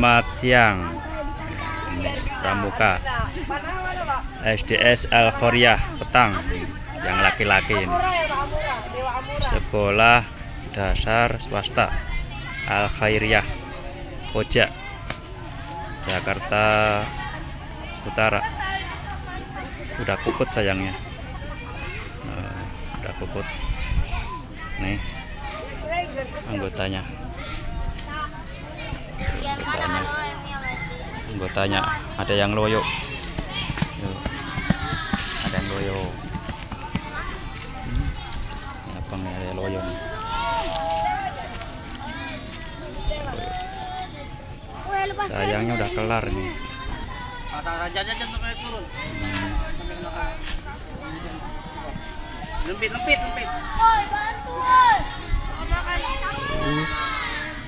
Selamat siang. Pramuka SDS Al Khoryah Petang, yang laki-laki ini. Sekolah dasar swasta Al Khairiyah Koja, Jakarta Utara. Udah puput sayangnya. Udah puput. Nih anggotanya. Ada yang loyo. Ada yang loyo. Ini abang ada loyo nih. Sayangnya udah kelar nih. Lempit.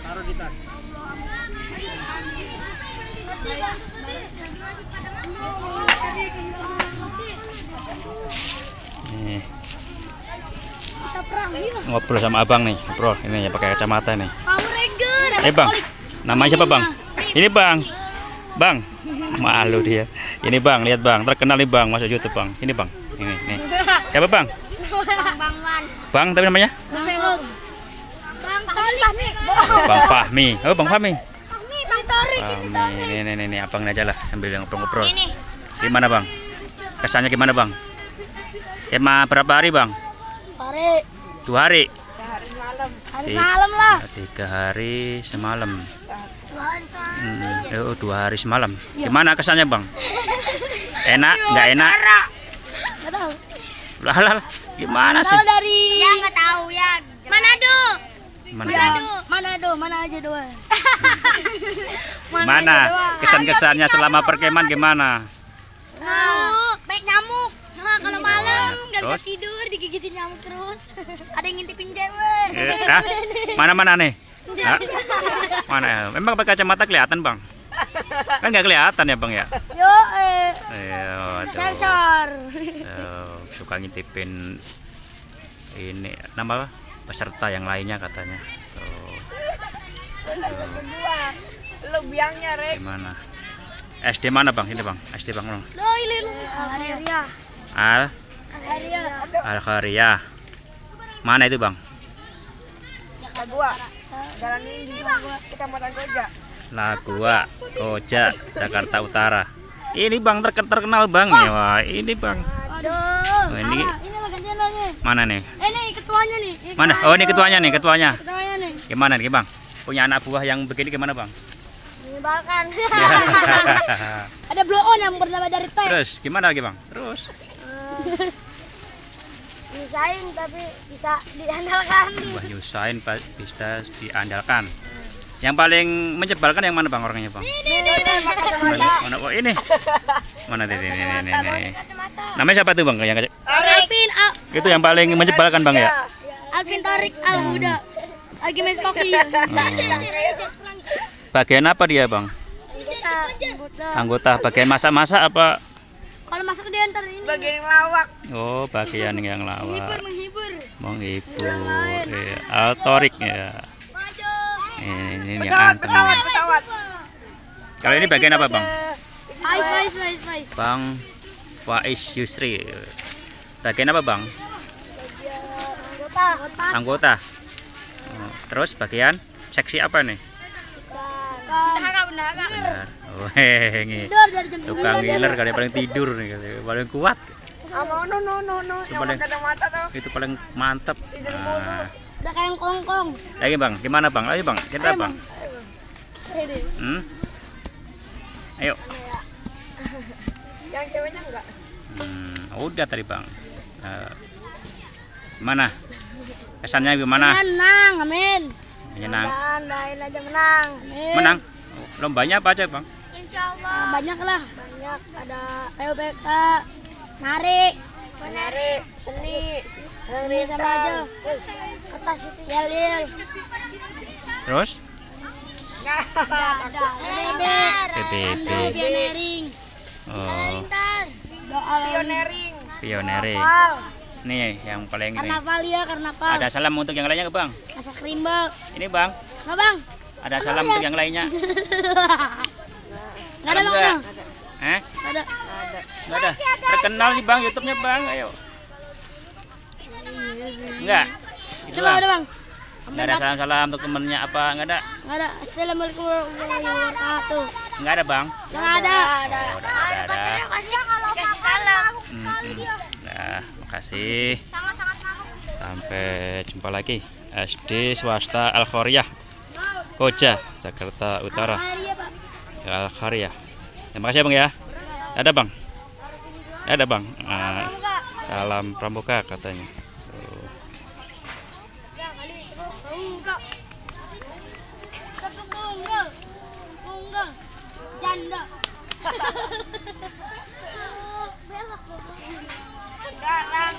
Taruh di tas. Nih. Ngobrol sama abang nih, ngobrol. Ini ya pakai kacamata nih. Bang, namanya siapa bang? Ini bang, bang, malu dia. Ini bang, lihat bang, terkenal nih bang, masuk YouTube bang. Ini bang, ini, nih. Siapa bang? Bang, tapi namanya? Bang Fahmi. Oh, Bang Fahmi. Ini abang aja lah, sambil ngobrol-ngobrol. Gimana bang? Kesannya gimana bang? Kema berapa hari bang? 2 hari. Hari malam lah. 3 hari semalam. 2 hari semalam. Gimana kesannya bang? Enak? Nggak enak? Nggak tahu. Lah, gimana sih? Kalau dari Ya nggak tahu ya. Manado. Mana aja doang. Gimana? Kesan-kesannya selama perkemahan gimana? Baik nyamuk. Nah, kalau malam nggak bisa Terus? tidur digigitin nyamuk terus. Ada yang ngintipin cewek. Mana nih? Hah? Mana? Memang pakai kacamata kelihatan bang? Kan nggak kelihatan ya bang ya? Yo, Tuh. sensor. Suka ngintipin ini nama apa? Peserta yang lainnya katanya. Lu biangnya, Rek. Gimana? SD mana bang? Ini bang, SD bang. Al-Khairiyah. Al Khairiyah. Mana itu bang? Kedua. Jalan ini Kecamatan Koja. Lagua, Koja, Jakarta Utara. Ini bang terkenal bang ya. Wah, ini bang. Aduh. Ini Ini lah gantian lagi. mana nih? Ini ketuanya nih. Mana? Oh ini ketuanya nih, ketuanya. Ketuanya nih. Gimana nih bang? Punya anak buah yang begini gimana bang? Menyebalkan. Ada blow on yang bernama dari teh. Terus gimana lagi bang? Terus? Nyusahin tapi bisa diandalkan. Wah nyusahin bisa diandalkan. Yang paling menyebalkan yang mana bang orangnya bang? Mana? Oh ini. Mana ini. Namanya siapa tuh bang? Yang Alvin itu yang paling menyebalkan bang ya? Alvin Tarik Al-Huda. Lagi main koki. Bagian apa dia bang? Anggota bagian masak-masak apa? Kalau masak dia antar ini. Bagian lawak. Oh bagian yang lawak. Menghibur. Altorik ya. Ini yang anteng. Pesawat. Kalau ini bagian apa bang? Faiz. Bang Faiz Yusri. Bagian apa bang? Anggota. Oh, terus bagian seksi apa nih? Benar. Oh, ini Tidur dari jam 9. tukang ngiler kali paling tidur nih, paling kuat. No. Itu Yang paling- kacamata tuh. Itu paling mantep. Nah, Udah kayak yang kongkong. lagi bang, gimana bang? Ayo bang, kita Ayo, bang. Ini. Ayo. Yang ceweknya enggak. Udah tadi bang. Gimana? Kesannya gimana? Menang, amin. Menyenang. Doain aja menang. Amin. Menang. Lombanya apa aja bang? Insya Allah. Banyak lah. Banyak ada PUBK, narik, seni sama aja. Kertas itu yel. Terus? PBB, pioneering. Oh, Pioneering. pioneering. Nih yang paling ini. Karnaval ya, karnaval. Ada salam untuk yang lainnya ke bang? Masak rimbak. Ini bang. Nah bang, Ada salam untuk yang lainnya? Nggak ada bang, Enggak? udah. Nggak ada. Nggak ada. Terkenal nih bang, YouTube-nya bang, ayo. Enggak? Itu Udah bang, bang. udah bang. Nggak ada salam-salam untuk temennya apa? Nggak ada? Nggak ada. Assalamualaikum warahmatullahi wabarakatuh. Nggak ada bang? Nggak ada. Oh, udah ada. Pasti kalau kasih salam. Nah, makasih. Sampai jumpa lagi. SD Swasta Al Khoryah, Koja, Jakarta Utara. Al Khoryah. Terima kasih ya bang ya. Ada bang. Ada bang. Salam pramuka katanya. Tuh. Tunggal. Janda. Sekarang